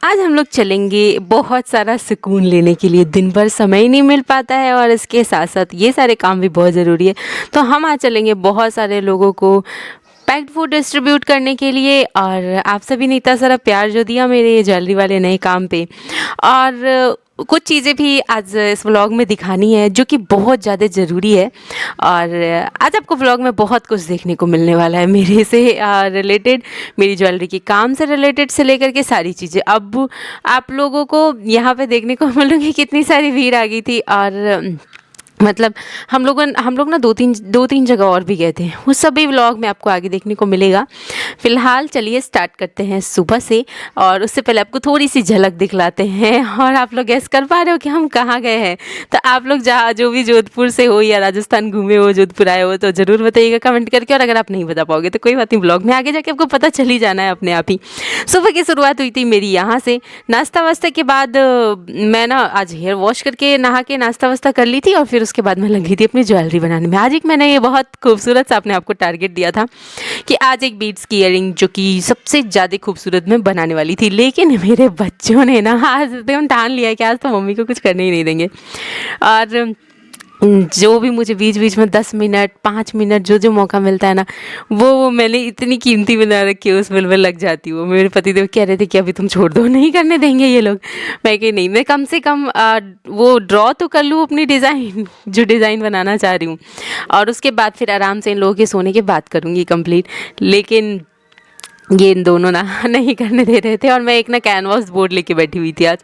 आज हम लोग चलेंगे बहुत सारा सुकून लेने के लिए। दिन भर समय ही नहीं मिल पाता है और इसके साथ साथ ये सारे काम भी बहुत ज़रूरी है। तो हम आज चलेंगे बहुत सारे लोगों को पैक्ड फूड डिस्ट्रीब्यूट करने के लिए। और आप सभी ने इतना सारा प्यार जो दिया मेरे ये ज्वेलरी वाले नए काम पे, और कुछ चीज़ें भी आज इस व्लॉग में दिखानी है जो कि बहुत ज़्यादा ज़रूरी है। और आज आपको व्लॉग में बहुत कुछ देखने को मिलने वाला है मेरे से रिलेटेड, मेरी ज्वेलरी के काम से रिलेटेड से लेकर के सारी चीज़ें। अब आप लोगों को यहाँ पे देखने को मिलेंगी कितनी सारी भीड़ आ गई थी। और मतलब हम लोग ना दो तीन जगह और भी गए थे, उस सभी व्लॉग में आपको आगे देखने को मिलेगा। फ़िलहाल चलिए स्टार्ट करते हैं सुबह से, और उससे पहले आपको थोड़ी सी झलक दिखलाते हैं। और आप लोग गैस कर पा रहे हो कि हम कहाँ गए हैं? तो आप लोग जहाँ जो भी जोधपुर से हो या राजस्थान घूमे हो, जोधपुर आए हो, तो ज़रूर बताइएगा कमेंट करके। और अगर आप नहीं बता पाओगे तो कोई बात नहीं, व्लॉग में आगे जाके आपको पता चल ही जाना है अपने आप ही। सुबह की शुरुआत हुई थी मेरी यहाँ से। नाश्ता वास्ता के बाद मैं ना आज हेयर वॉश करके नहा के नाश्ता वास्ता कर ली थी, और फिर उसके बाद मैं लगी थी अपनी ज्वेलरी बनाने में। आज एक मैंने ये बहुत खूबसूरत सा अपने आपको टारगेट दिया था कि आज एक बीड्स की इयरिंग जो कि सबसे ज़्यादा खूबसूरत मैं बनाने वाली थी, लेकिन मेरे बच्चों ने ना आज एकदम ठान लिया कि आज तो मम्मी को कुछ करने ही नहीं देंगे। और जो भी मुझे बीच बीच में 10 मिनट 5 मिनट जो मौका मिलता है ना, वो मैंने इतनी कीमती बना रखी है, उस में लग जाती हूँ। मेरे पतिदेव कह रहे थे कि अभी तुम छोड़ दो, नहीं करने देंगे ये लोग। मैं कही नहीं, मैं कम से कम वो ड्रॉ तो कर लूँ अपनी डिज़ाइन, जो डिज़ाइन बनाना चाह रही हूँ, और उसके बाद फिर आराम से इन लोगों के सोने के बाद करूँगी कंप्लीट। लेकिन ये इन दोनों ना नहीं करने दे रहे थे। और मैं एक ना कैनवास बोर्ड लेके बैठी हुई थी। आज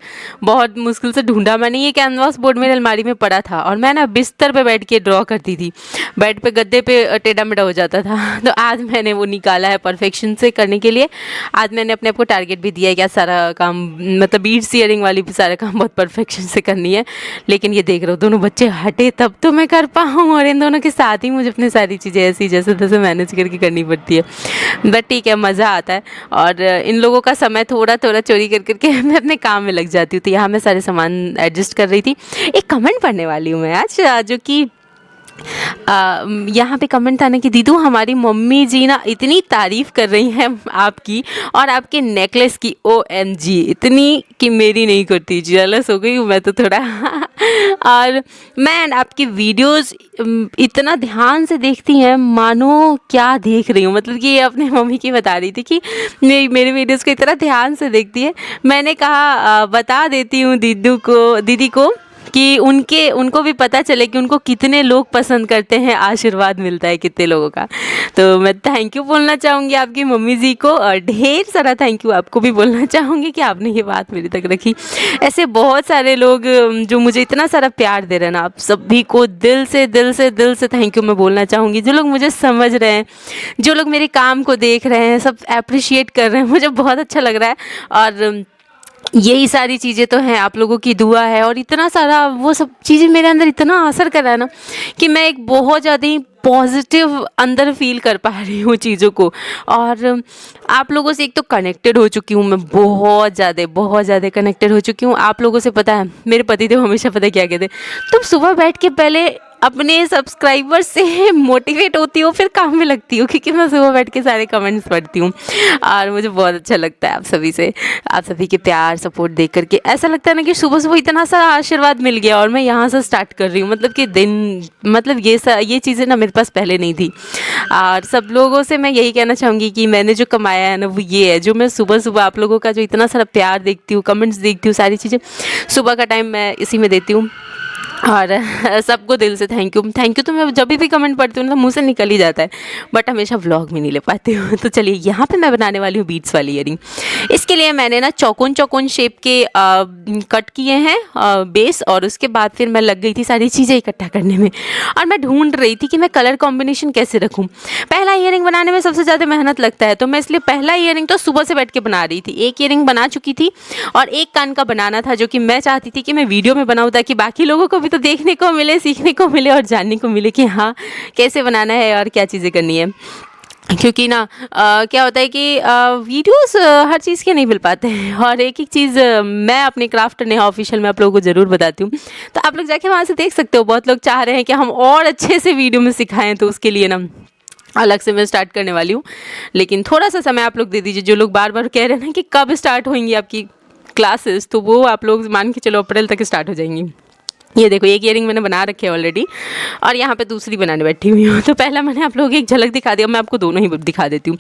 बहुत मुश्किल से ढूंढा मैंने, ये कैनवास बोर्ड मेरे अलमारी में पड़ा था, और मैं ना बिस्तर पे बैठ के ड्रॉ करती थी, बेड पे गद्दे पे टेढ़ा मेढ़ा हो जाता था। तो आज मैंने वो निकाला है परफेक्शन से करने के लिए। आज मैंने अपने आप को टारगेट भी दिया है कि आज सारा काम, मतलब बीड्स इयरिंग वाली भी सारा काम बहुत परफेक्शन से करनी है। लेकिन ये देख रहे हो, दोनों बच्चे हटे तब तो मैं कर पाऊँ, और इन दोनों के साथ ही मुझे अपनी सारी चीज़ें ऐसी जैसे तैसे मैनेज करके करनी पड़ती है। बट ठीक है, मज़ा आता है। और इन लोगों का समय थोड़ा थोड़ा चोरी कर करके मैं अपने काम में लग जाती हूँ। तो यहाँ मैं सारे सामान एडजस्ट कर रही थी। एक कमेंट पढ़ने वाली हूँ मैं आज, जो कि यहाँ पे कमेंट था ना कि दीदू हमारी मम्मी जी ना इतनी तारीफ़ कर रही हैं आपकी और आपके नेकलेस की, OMG, इतनी कि मेरी नहीं करती। जेलस हो गई हूँ मैं तो थोड़ा। और मैं आपकी वीडियोस इतना ध्यान से देखती हैं, मानो क्या देख रही हूँ। मतलब कि ये अपने मम्मी की बता रही थी कि मेरे वीडियोस को इतना ध्यान से देखती है। मैंने कहा बता देती हूँ दीदी को कि उनको भी पता चले कि उनको कितने लोग पसंद करते हैं, आशीर्वाद मिलता है कितने लोगों का। तो मैं थैंक यू बोलना चाहूँगी आपकी मम्मी जी को, और ढेर सारा थैंक यू आपको भी बोलना चाहूँगी कि आपने ये बात मेरे तक रखी। ऐसे बहुत सारे लोग जो मुझे इतना सारा प्यार दे रहे हैं ना, आप सभी को दिल से थैंक यू मैं बोलना चाहूँगी। जो लोग मुझे समझ रहे हैं, जो लोग मेरे काम को देख रहे हैं, सब अप्रिशिएट कर रहे हैं, मुझे बहुत अच्छा लग रहा है। और यही सारी चीज़ें तो हैं, आप लोगों की दुआ है, और इतना सारा वो सब चीज़ें मेरे अंदर इतना असर कर रहा है ना कि मैं एक बहुत ज़्यादा ही पॉजिटिव अंदर फील कर पा रही हूँ चीज़ों को। और आप लोगों से एक तो कनेक्टेड हो चुकी हूँ मैं, बहुत ज़्यादा कनेक्टेड हो चुकी हूँ आप लोगों से। पता है मेरे पतिदेव हमेशा पता क्या कहते, तुम सुबह बैठ के पहले अपने सब्सक्राइबर से मोटिवेट होती हो फिर काम में लगती हो, क्योंकि मैं सुबह बैठ के सारे कमेंट्स पढ़ती हूँ, और मुझे बहुत अच्छा लगता है आप सभी के प्यार सपोर्ट देख करके। ऐसा लगता है ना कि सुबह इतना सारा आशीर्वाद मिल गया, और मैं यहाँ से स्टार्ट कर रही हूँ। मतलब कि दिन, मतलब ये चीज़ें ना मेरे पास पहले नहीं थी। और सब लोगों से मैं यही कहना चाहूँगी कि मैंने जो कमाया है ना, वो ये है, जो मैं सुबह आप लोगों का जो इतना सारा प्यार देखती हूँ, कमेंट्स देखती हूँ, सारी चीज़ें सुबह का टाइम मैं इसी में देती हूँ। और सबको दिल से थैंक यू तो मैं जब भी कमेंट पढ़ती हूँ ना, मुँह से निकल ही जाता है, बट हमेशा व्लॉग में नहीं ले पाती हूँ। तो चलिए, यहाँ पे मैं बनाने वाली हूँ बीड्स वाली इयरिंग। इसके लिए मैंने ना चौकोन शेप के कट किए हैं बेस, और उसके बाद फिर मैं लग गई थी सारी चीज़ें इकट्ठा करने में। और मैं ढूंढ रही थी कि मैं कलर कॉम्बिनेशन कैसे रखूँ। पहला इयरिंग बनाने में सबसे ज़्यादा मेहनत लगता है, तो मैं इसलिए पहला इयरिंग तो सुबह से बैठ के बना रही थी। एक इयरिंग बना चुकी थी, और एक कान का बनाना था, जो कि मैं चाहती थी कि मैं वीडियो में बनाऊँ, ताकि बाकी लोगों को भी तो देखने को मिले, सीखने को मिले, और जानने को मिले कि हाँ कैसे बनाना है और क्या चीज़ें करनी है। क्योंकि ना क्या होता है कि वीडियोस हर चीज़ के नहीं मिल पाते हैं, और एक चीज़ मैं अपने क्राफ्ट नेहा ऑफिशियल में आप लोगों को ज़रूर बताती हूँ। तो आप लोग जाके वहाँ से देख सकते हो। बहुत लोग चाह रहे हैं कि हम और अच्छे से वीडियो में सिखाएं, तो उसके लिए ना अलग से मैं स्टार्ट करने वाली हूँ। लेकिन थोड़ा सा समय आप लोग दे दीजिए, जो लोग बार बार कह रहे हैं ना कि कब स्टार्ट होंगी आपकी क्लासेस, तो वो आप लोग मान के चलो अप्रैल तक स्टार्ट हो जाएंगी। ये देखो एक ईयरिंग मैंने बना रखे है ऑलरेडी, और यहाँ पे दूसरी बनाने बैठी हुई हूँ। तो पहला मैंने आप लोगों को एक झलक दिखा दिया, मैं आपको दोनों ही दिखा देती हूँ।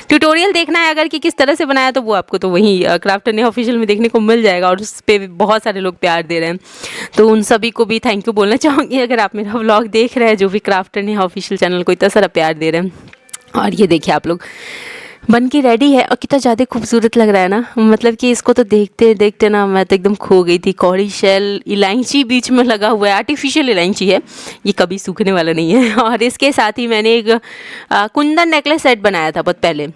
ट्यूटोरियल देखना है अगर कि किस तरह से बनाया, तो वो आपको तो वहीं क्राफ्टर ने ऑफिशियल में देखने को मिल जाएगा, और उस पर बहुत सारे लोग प्यार दे रहे हैं, तो उन सभी को भी थैंक यू बोलना चाहूँगी। अगर आप मेरा व्लॉग देख रहे हैं, जो भी क्राफ्टर ने ऑफिशियल चैनल को इतना सारा प्यार दे रहे हैं। और ये देखिए आप लोग बन के रेडी है, और कितना ज़्यादा खूबसूरत लग रहा है ना। मतलब कि इसको तो देखते देखते ना मैं तो एकदम खो गई थी। कौड़ी शेल इलायची बीच में लगा हुआ है, आर्टिफिशियल इलायची है, ये कभी सूखने वाला नहीं है। और इसके साथ ही मैंने एक कुंदन नेकलेस सेट बनाया था बहुत पहले।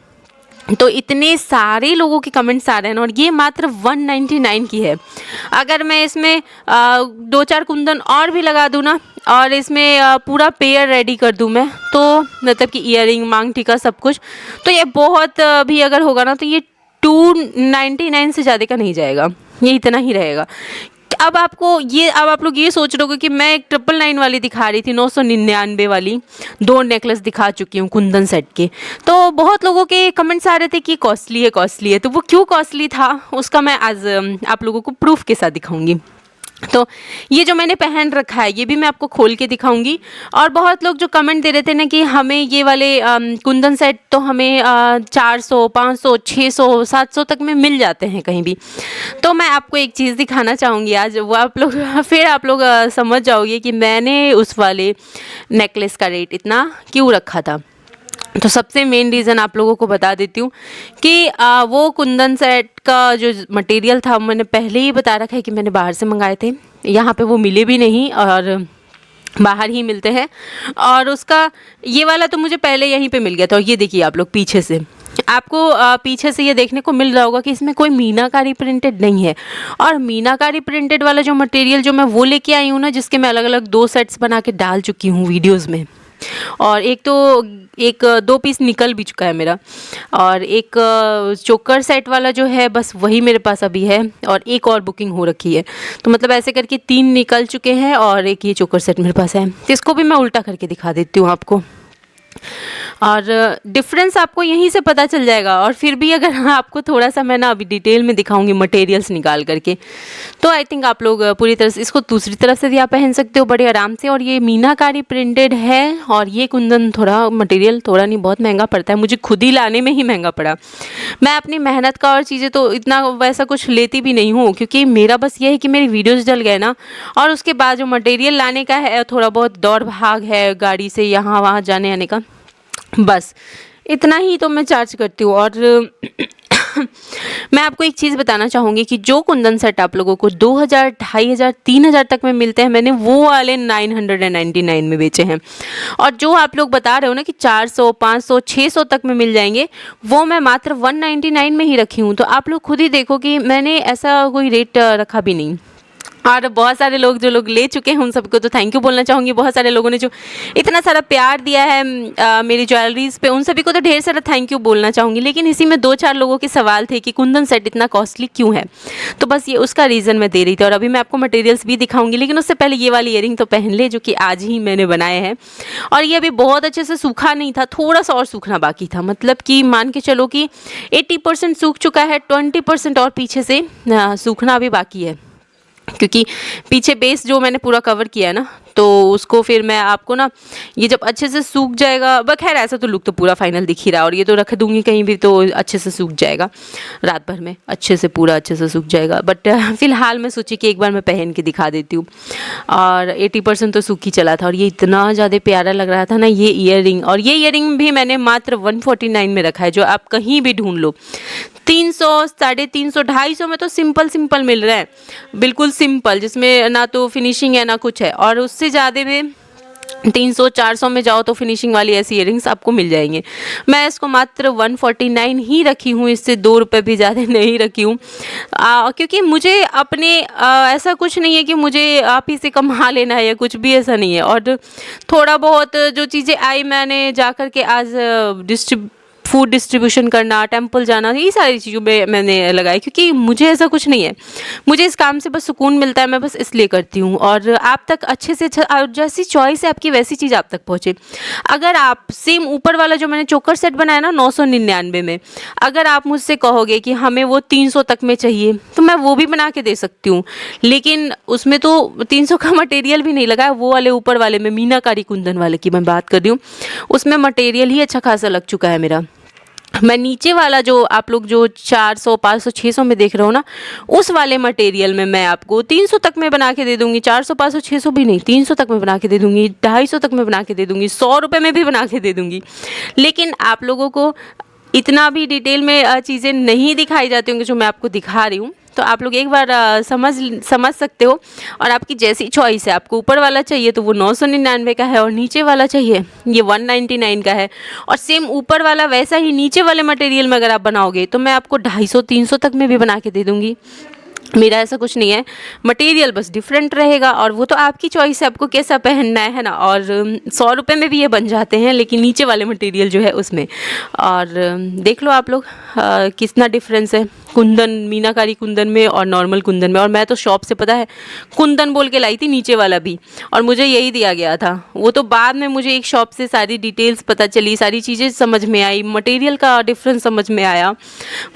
तो इतने सारे लोगों के कमेंट्स आ रहे हैं, और ये मात्र 199 की है। अगर मैं इसमें 2-4 कुंदन और भी लगा दूँ ना, और इसमें पूरा पेयर रेडी कर दूँ मैं, तो मतलब कि ईयरिंग, मांग टीका सब कुछ, तो ये बहुत भी अगर होगा ना, तो ये 299 से ज़्यादा का नहीं जाएगा, ये इतना ही रहेगा। अब आप लोग ये सोच रहे हो कि मैं एक 999 वाली दिखा रही थी, 999 वाली 2 नेकलेस दिखा चुकी हूँ कुंदन सेट के। तो बहुत लोगों के कमेंट्स आ रहे थे कि कॉस्टली है। तो वो क्यों कॉस्टली था उसका मैं आज आप लोगों को प्रूफ के साथ दिखाऊंगी। तो ये जो मैंने पहन रखा है, ये भी मैं आपको खोल के दिखाऊंगी। और बहुत लोग जो कमेंट दे रहे थे ना कि हमें ये वाले कुंदन सेट तो हमें 400, 500, 600, 700 तक में मिल जाते हैं कहीं भी। तो मैं आपको एक चीज़ दिखाना चाहूँगी आज, वो आप लोग फिर आप लोग समझ जाओगे कि मैंने उस वाले नेकलेस का रेट इतना क्यों रखा था। तो सबसे मेन रीज़न आप लोगों को बता देती हूँ कि वो कुंदन सेट का जो मटेरियल था, मैंने पहले ही बता रखा है कि मैंने बाहर से मंगाए थे। यहाँ पे वो मिले भी नहीं, और बाहर ही मिलते हैं। और उसका ये वाला तो मुझे पहले यहीं पे मिल गया था। और ये देखिए आप लोग पीछे से, आपको पीछे से ये देखने को मिल रहा होगा कि इसमें कोई मीनाकारी प्रिंटेड नहीं है। और मीनाकारी प्रिंटेड वाला जो मटेरियल जो मैं वो लेके आई हूँ ना, जिसके मैं अलग अलग 2 सेट्स बना के डाल चुकी हूँ वीडियोज़ में। और एक 2 पीस निकल भी चुका है मेरा, और एक चोकर सेट वाला जो है बस वही मेरे पास अभी है, और एक और बुकिंग हो रखी है। तो मतलब ऐसे करके 3 निकल चुके हैं, और एक ये चोकर सेट मेरे पास है। तो इसको भी मैं उल्टा करके दिखा देती हूँ आपको, और डिफरेंस आपको यहीं से पता चल जाएगा। और फिर भी अगर आपको थोड़ा सा मैं ना अभी डिटेल में दिखाऊंगी मटेरियल्स निकाल करके, तो आई थिंक आप लोग पूरी तरह से इसको दूसरी तरफ से भी आप पहन सकते हो बड़े आराम से। और ये मीनाकारी प्रिंटेड है, और ये कुंदन थोड़ा मटेरियल थोड़ा नहीं बहुत महंगा पड़ता है, मुझे खुद ही लाने में ही महंगा पड़ा। मैं अपनी मेहनत का और चीज़ें तो इतना वैसा कुछ लेती भी नहीं हूँ, क्योंकि मेरा बस ये है कि मेरी वीडियोज़ डल गए ना, और उसके बाद जो मटेरियल लाने का है, थोड़ा बहुत दौड़ भाग है गाड़ी से यहाँ वहाँ जाने आने का, बस इतना ही तो मैं चार्ज करती हूँ। और मैं आपको एक चीज़ बताना चाहूँगी कि जो कुंदन सेट आप लोगों को 2000, 2500, 3000 तक में मिलते हैं, मैंने वो वाले 999 में बेचे हैं। और जो आप लोग बता रहे हो ना कि 400, 500, 600 तक में मिल जाएंगे, वो मैं मात्र 199 में ही रखी हूँ। तो आप लोग खुद ही देखो कि मैंने ऐसा कोई रेट रखा भी नहीं। और बहुत सारे लोग जो लोग ले चुके हैं उन सबको तो थैंक यू बोलना चाहूँगी। बहुत सारे लोगों ने जो इतना सारा प्यार दिया है मेरी ज्वेलरीज़ पे, उन सभी को तो ढेर सारा थैंक यू बोलना चाहूँगी। लेकिन इसी में 2-4 लोगों के सवाल थे कि कुंदन सेट इतना कॉस्टली क्यों है, तो बस ये उसका रीज़न मैं दे रही थी। और अभी मैं आपको मटेरियल्स भी दिखाऊंगी, लेकिन उससे पहले ये वाली ईयरिंग तो पहन ले, जो कि आज ही मैंने बनाए हैं। और ये अभी बहुत अच्छे से सूखा नहीं था, थोड़ा सा और सूखना बाकी था। मतलब कि मान के चलो कि 80% सूख चुका है, 20% और पीछे से सूखना अभी बाकी है, क्योंकि पीछे बेस जो मैंने पूरा कवर किया है ना, तो उसको फिर मैं आपको ना ये जब अच्छे से सूख जाएगा, बस खैर ऐसा तो लुक तो पूरा फाइनल दिख ही रहा है। और ये तो रख दूंगी कहीं भी तो अच्छे से सूख जाएगा, रात भर में अच्छे से पूरा अच्छे से सूख जाएगा। बट फिलहाल मैं सोची कि एक बार मैं पहन के दिखा देती हूँ। और 80% तो सूख ही चला था, और ये इतना ज़्यादा प्यारा लग रहा था ना ये ईयरिंग। और ये ईयरिंग भी मैंने मात्र 149 में रखा है, जो आप कहीं भी ढूंढ लो 300, 350, 250 में तो सिंपल मिल रहा है, बिल्कुल सिंपल, जिसमें ना तो फिनिशिंग है ना कुछ है। और उससे ज़्यादा में 300-400 में जाओ तो फिनिशिंग वाली ऐसी इयरिंग्स आपको मिल जाएंगे। मैं इसको मात्र 149 ही रखी हूँ, इससे 2 रुपये भी ज़्यादा नहीं रखी हूँ, क्योंकि मुझे अपने ऐसा कुछ नहीं है कि मुझे आप ही से कमा लेना है या कुछ भी ऐसा नहीं है। और थोड़ा बहुत जो चीज़ें आई मैंने जा कर के आज फूड डिस्ट्रीब्यूशन करना, टेंपल जाना, ये सारी चीज़ों में मैंने लगाई, क्योंकि मुझे ऐसा कुछ नहीं है, मुझे इस काम से बस सुकून मिलता है, मैं बस इसलिए करती हूँ। और आप तक अच्छे से अच्छा, और जैसी चॉइस है आपकी वैसी चीज़ आप तक पहुँचे। अगर आप सेम ऊपर वाला जो मैंने चोकर सेट बनाया ना 999 में, अगर आप मुझसे कहोगे कि हमें वो 300 तक में चाहिए, तो मैं वो भी बना के दे सकती हूँ, लेकिन उसमें तो 300 का मटेरियल भी नहीं लगा है। वो वाले ऊपर वाले में, मीनाकारी कुंदन वाले की मैं बात कर रही हूँ, उसमें मटेरियल ही अच्छा खासा लग चुका है मेरा। मैं नीचे वाला जो आप लोग जो 400 500 600 में देख रहे हो ना, उस वाले मटेरियल में मैं आपको 300 तक में बना के दे दूंगी। 400 500 600 भी नहीं, 300 तक में बना के दे दूंगी, 250 तक में बना के दे दूंगी, 100 रुपये में भी बना के दे दूंगी। लेकिन आप लोगों को इतना भी डिटेल में चीज़ें नहीं दिखाई जाती होंगी जो मैं आपको दिखा रही हूँ। तो आप लोग एक बार समझ सकते हो। और आपकी जैसी चॉइस है, आपको ऊपर वाला चाहिए तो वो 999 का है, और नीचे वाला चाहिए ये 199 का है। और सेम ऊपर वाला वैसा ही नीचे वाले मटेरियल में अगर आप बनाओगे तो मैं आपको 250 300 तक में भी बना के दे दूँगी। मेरा ऐसा कुछ नहीं है, मटेरियल बस डिफरेंट रहेगा, और वो तो आपकी चॉइस है, आपको कैसा पहनना है ना। और 100 रुपये में भी ये बन जाते हैं, लेकिन नीचे वाले मटेरियल जो है उसमें। और देख लो आप लोग कितना डिफरेंस है कुंदन, मीनाकारी कुंदन में और नॉर्मल कुंदन में। और मैं तो शॉप से पता है कुंदन बोल के लाई थी नीचे वाला भी, और मुझे यही दिया गया था। वो तो बाद में मुझे एक शॉप से सारी डिटेल्स पता चली, सारी चीज़ें समझ में आई, मटेरियल का डिफरेंस समझ में आया।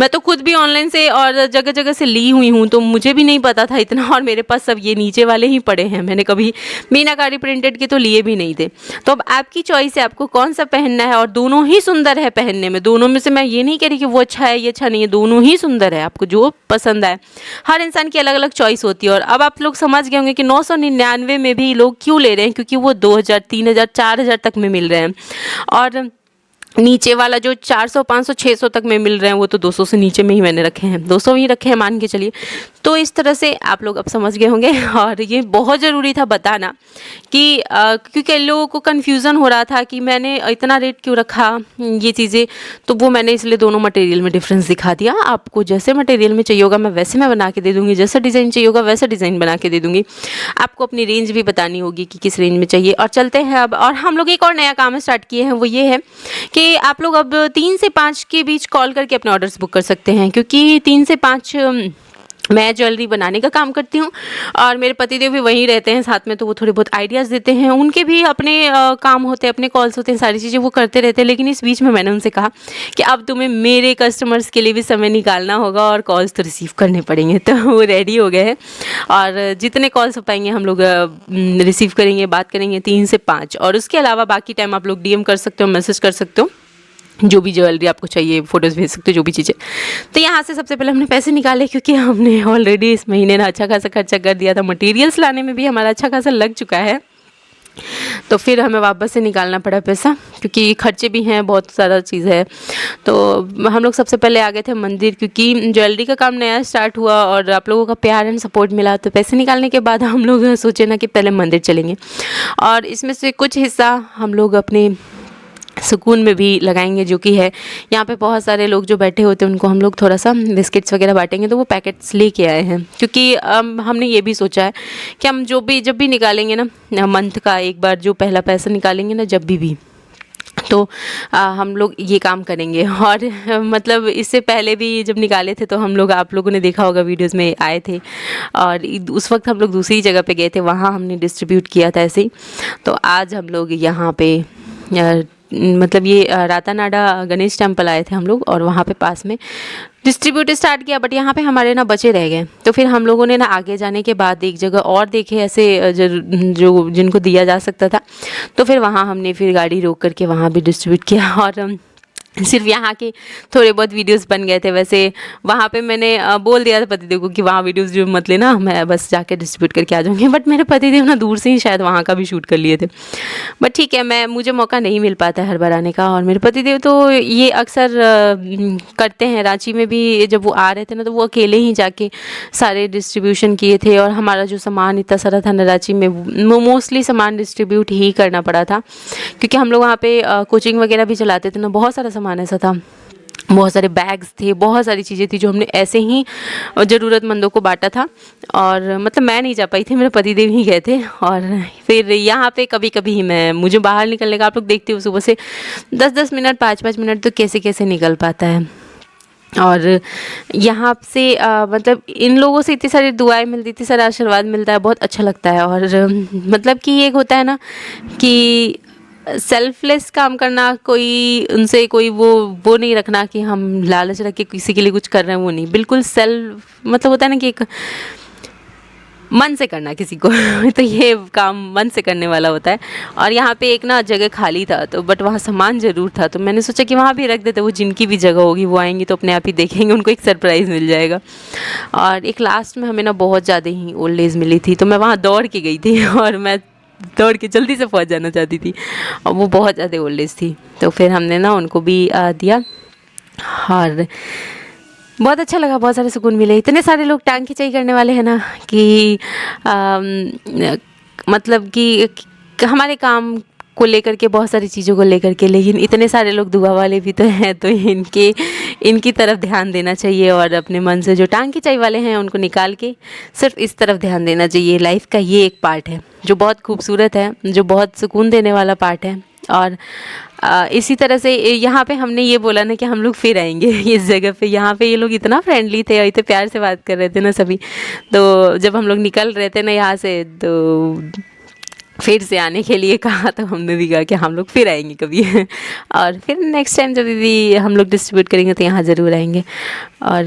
मैं तो खुद भी ऑनलाइन से और जगह जगह से ली हुई हूँ, तो मुझे भी नहीं पता था इतना, और मेरे पास सब ये नीचे वाले ही पड़े हैं। मैंने कभी मीनाकारी प्रिंटेड के तो लिए भी नहीं थे। तो अब आपकी चॉइस है, आपको कौन सा पहनना है, और दोनों ही सुंदर है पहनने में। दोनों में से मैं ये नहीं कह रही कि वो अच्छा है ये अच्छा नहीं है, दोनों ही सुंदर है, आपको जो पसंद आए। हर इंसान की अलग अलग चॉइस होती है। और अब आप लोग समझ गए होंगे कि 999 में भी लोग क्यों ले रहे हैं, क्योंकि वो 2000 3000 4000 तक में मिल रहे हैं। और नीचे वाला जो 400 500 600 तक में मिल रहे हैं, वो तो 200 से नीचे में ही मैंने रखे हैं, 200 ही रखे हैं मान के चलिए। तो इस तरह से आप लोग अब समझ गए होंगे। और ये बहुत ज़रूरी था बताना कि क्योंकि लोगों को कन्फ्यूज़न हो रहा था कि मैंने इतना रेट क्यों रखा ये चीज़ें, तो वो मैंने इसलिए दोनों मटेरियल में डिफरेंस दिखा दिया। आपको जैसे मटेरियल में चाहिए होगा मैं वैसे मैं बना के दे दूँगी, जैसा डिज़ाइन चाहिए होगा वैसा डिज़ाइन बना के दे दूँगी। आपको अपनी रेंज भी बतानी होगी कि किस रेंज में चाहिए। और चलते हैं अब, और हम लोग एक और नया काम स्टार्ट किए हैं, वो ये है कि आप लोग अब 3 से 5 के बीच कॉल करके अपने ऑर्डर्स बुक कर सकते हैं, क्योंकि 3 से 5 मैं ज्वेलरी बनाने का काम करती हूँ, और मेरे पतिदेव भी वहीं रहते हैं साथ में, तो वो थोड़े बहुत आइडियाज़ देते हैं। उनके भी अपने काम होते हैं, अपने कॉल्स होते हैं, सारी चीज़ें वो करते रहते हैं। लेकिन इस बीच में मैंने उनसे कहा कि अब तुम्हें मेरे कस्टमर्स के लिए भी समय निकालना होगा, और कॉल्स तो रिसीव करने पड़ेंगे। तो वो रेडी हो गए हैं, और जितने कॉल्स हो पाएंगे हम लोग रिसीव करेंगे, बात करेंगे 3 से 5। और उसके अलावा बाकी टाइम आप लोग DM कर सकते हो, मैसेज कर सकते हो, जो भी ज्वेलरी आपको चाहिए फ़ोटोज़ भेज सकते हो, जो भी चीज़ें। तो यहाँ से सबसे पहले हमने पैसे निकाले, क्योंकि हमने ऑलरेडी इस महीने ना अच्छा खासा खर्चा कर दिया था, मटेरियल्स लाने में भी हमारा अच्छा खासा लग चुका है। तो फिर हमें वापस से निकालना पड़ा पैसा, क्योंकि खर्चे भी हैं, बहुत सारा चीज़ है। तो हम लोग सबसे पहले आ गए थे मंदिर, क्योंकि ज्वेलरी का काम नया स्टार्ट हुआ और आप लोगों का प्यार एंड सपोर्ट मिला। तो पैसे निकालने के बाद हम लोग सोचे ना कि पहले मंदिर चलेंगे, और इसमें से कुछ हिस्सा हम लोग अपने सुकून में भी लगाएंगे, जो कि है यहाँ पे बहुत सारे लोग जो बैठे होते हैं उनको हम लोग थोड़ा सा बिस्किट्स वगैरह बांटेंगे। तो वो पैकेट्स लेके आए हैं, क्योंकि हमने ये भी सोचा है कि हम जब भी निकालेंगे ना मंथ का एक बार जो पहला पैसा निकालेंगे ना, जब भी तो हम लोग ये काम करेंगे। और मतलब इससे पहले भी जब निकाले थे तो हम लोग, आप लोगों ने देखा होगा वीडियोस में आए थे, और उस वक्त हम लोग दूसरी जगह पे गए थे, वहाँ हमने डिस्ट्रीब्यूट किया था ऐसे ही। तो आज हम लोग यहाँ पे मतलब ये रातानाडा गणेश टेम्पल आए थे हम लोग, और वहाँ पे पास में डिस्ट्रीब्यूट स्टार्ट किया। बट यहाँ पे हमारे ना बचे रह गए, तो फिर हम लोगों ने ना आगे जाने के बाद एक जगह और देखे ऐसे जो जिनको दिया जा सकता था। तो फिर वहाँ हमने फिर गाड़ी रोक करके वहाँ भी डिस्ट्रीब्यूट किया, और सिर्फ यहाँ के थोड़े बहुत वीडियोस बन गए थे। वैसे वहाँ पे मैंने बोल दिया था पतिदेव को कि वहाँ वीडियोस जो मत लेना, मैं बस जाके डिस्ट्रीब्यूट करके आ जाऊँगी। बट मेरे पतिदेव ना दूर से ही शायद वहाँ का भी शूट कर लिए थे। बट ठीक है, मुझे मौका नहीं मिल पाता है हर बार आने का, और मेरे पतिदेव तो ये अक्सर करते हैं। रांची में भी जब वो आ रहे थे ना, तो वो अकेले ही जाके सारे डिस्ट्रीब्यूशन किए थे, और हमारा जो सामान इतना सारा था ना रांची में, मोस्टली सामान डिस्ट्रीब्यूट ही करना पड़ा था, क्योंकि हम लोग वहाँ पे कोचिंग वगैरह भी चलाते थे ना, बहुत सारा सामान ऐसा था बहुत सारे बैग्स थे, बहुत सारी चीज़ें थी जो हमने ऐसे ही ज़रूरतमंदों को बांटा था। और मतलब मैं नहीं जा पाई थी, मेरे पतिदेव ही गए थे। और फिर यहाँ पे कभी कभी ही मुझे बाहर निकलने का, आप लोग देखते हो सुबह से 10-10 मिनट 5-5 मिनट तो कैसे कैसे निकल पाता है। और यहाँ से मतलब इन लोगों से इतनी सारी दुआएं मिलती, इतनी सारा आशीर्वाद मिलता है, बहुत अच्छा लगता है। और मतलब कि एक होता है ना कि सेल्फलेस काम करना, कोई उनसे कोई वो नहीं रखना कि हम लालच रख के किसी के लिए कुछ कर रहे हैं, वो नहीं, बिल्कुल सेल्फ मतलब होता है ना कि एक मन से करना किसी को तो ये काम मन से करने वाला होता है। और यहाँ पे एक ना जगह खाली था, तो बट वहाँ सामान ज़रूर था, तो मैंने सोचा कि वहाँ भी रख देते, वो जिनकी भी जगह होगी वो आएंगी तो अपने आप ही देखेंगे, उनको एक सरप्राइज़ मिल जाएगा। और एक लास्ट में हमें ना बहुत ज़्यादा ही ओल्ड एज मिली थी, तो मैं वहाँ दौड़ के गई थी और मैं दौड़ के जल्दी से पहुँच जाना चाहती थी, और वो बहुत ज़्यादा ओल्ड एज थी। तो फिर हमने ना उनको भी दिया, और बहुत अच्छा लगा, बहुत सारे सुकून मिले। इतने सारे लोग टांग खिंचाई करने वाले हैं ना कि मतलब कि हमारे काम को लेकर के, बहुत सारी चीज़ों को लेकर के, लेकिन इतने सारे लोग दुआ वाले भी तो हैं, तो इनकी तरफ ध्यान देना चाहिए। और अपने मन से जो टांग खिंचाई वाले हैं उनको निकाल के सिर्फ इस तरफ ध्यान देना चाहिए। लाइफ का ये एक पार्ट है जो बहुत खूबसूरत है, जो बहुत सुकून देने वाला पार्ट है। और इसी तरह से यहाँ पे हमने ये बोला ना कि हम लोग फिर आएंगे इस जगह पे। यहाँ पे ये लोग इतना फ्रेंडली थे और इतने प्यार से बात कर रहे थे ना सभी। तो जब हम लोग निकल रहे थे ना यहाँ से, तो फिर से आने के लिए कहा, तो हमने भी कहा कि हम लोग फिर आएंगे कभी और फिर नेक्स्ट टाइम जब भी हम लोग डिस्ट्रीब्यूट करेंगे तो यहाँ ज़रूर आएंगे। और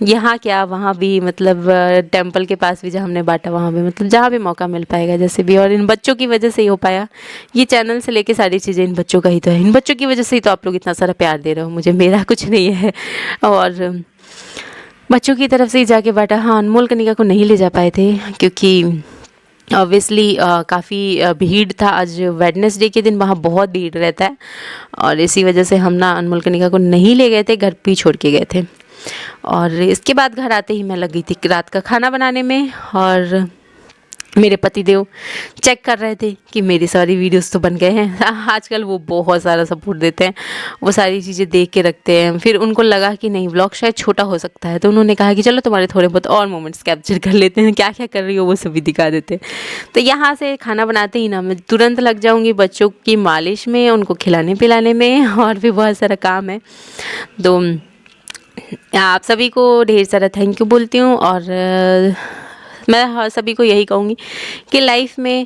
यहाँ क्या, वहाँ भी मतलब टेंपल के पास भी जहाँ हमने बांटा, वहाँ भी मतलब जहाँ भी मौका मिल पाएगा जैसे भी। और इन बच्चों की वजह से ही हो पाया, ये चैनल से लेके सारी चीज़ें इन बच्चों का ही तो है, इन बच्चों की वजह से ही तो आप लोग इतना सारा प्यार दे रहे हो मुझे, मेरा कुछ नहीं है। और बच्चों की तरफ से ही जाके बांटा। हाँ, अनमोल कनिका को नहीं ले जा पाए थे क्योंकि ऑब्वियसली काफ़ी भीड़ था। आज वेडनेसडे के दिन वहाँ बहुत भीड़ रहता है, और इसी वजह से हम ना अनमोल कनिका को नहीं ले गए थे, घर पे ही छोड़ के गए थे। और इसके बाद घर आते ही मैं लग गई थी रात का खाना बनाने में, और मेरे पतिदेव चेक कर रहे थे कि मेरी सारी वीडियोस तो बन गए हैं। आजकल वो बहुत सारा सपोर्ट देते हैं, वो सारी चीज़ें देख के रखते हैं। फिर उनको लगा कि नहीं, व्लॉग शायद छोटा हो सकता है, तो उन्होंने कहा कि चलो तुम्हारे थोड़े बहुत और मोमेंट्स कैप्चर कर लेते हैं, क्या क्या कर रही हो वो सभी दिखा देते हैं। तो यहाँ से खाना बनाते ही ना मैं तुरंत लग जाऊँगी बच्चों की मालिश में, उनको खिलाने पिलाने में, और भी बहुत सारा काम है। तो आप सभी को ढेर सारा थैंक यू बोलती हूँ। और मैं सभी को यही कहूँगी कि लाइफ में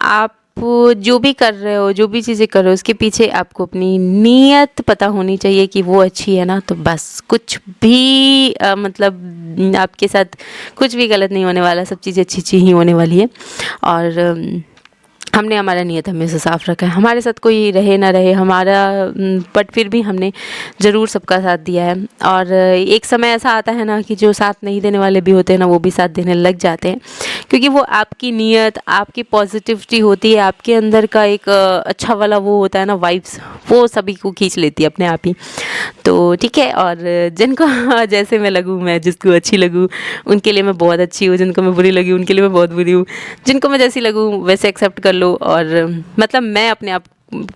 आप जो भी कर रहे हो, जो भी चीज़ें कर रहे हो, उसके पीछे आपको अपनी नीयत पता होनी चाहिए कि वो अच्छी है ना, तो बस कुछ भी मतलब आपके साथ कुछ भी गलत नहीं होने वाला, सब चीज़ें अच्छी अच्छी ही होने वाली है। और हमने हमारा नियत हमेशा साफ़ रखा है, हमारे साथ कोई रहे ना रहे हमारा, बट फिर भी हमने ज़रूर सबका साथ दिया है। और एक समय ऐसा आता है ना कि जो साथ नहीं देने वाले भी होते हैं ना, वो भी साथ देने लग जाते हैं, क्योंकि वो आपकी नियत, आपकी पॉजिटिविटी होती है, आपके अंदर का एक अच्छा वाला वो होता है ना वाइब्स, वो सभी को खींच लेती है अपने आप ही। तो ठीक है, और जिनको जैसे मैं लगूँ, मैं जिसको अच्छी लगूँ उनके लिए मैं बहुत अच्छी हूँ, जिनको मैं बुरी लगी उनके लिए मैं बहुत बुरी हूँ, जिनको मैं जैसी लगूँ वैसे एक्सेप्ट कर लो। और मतलब मैं अपने आप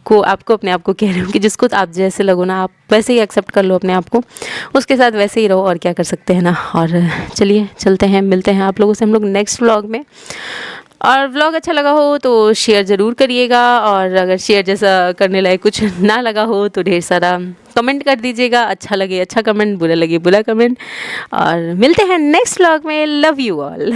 को, आपको अपने आप को कह रही हूँ कि जिसको आप जैसे लगो ना, आप वैसे ही एक्सेप्ट कर लो अपने आप को, उसके साथ वैसे ही रहो, और क्या कर सकते हैं ना। और चलिए चलते हैं, मिलते हैं आप लोगों से हम लोग नेक्स्ट व्लॉग में। और व्लॉग अच्छा लगा हो तो शेयर ज़रूर करिएगा, और अगर शेयर जैसा करने लायक कुछ ना लगा हो तो ढेर सारा कमेंट कर दीजिएगा, अच्छा लगे अच्छा कमेंट, बुरा लगे बुरा कमेंट। और मिलते हैं नेक्स्ट व्लॉग में। Love you all.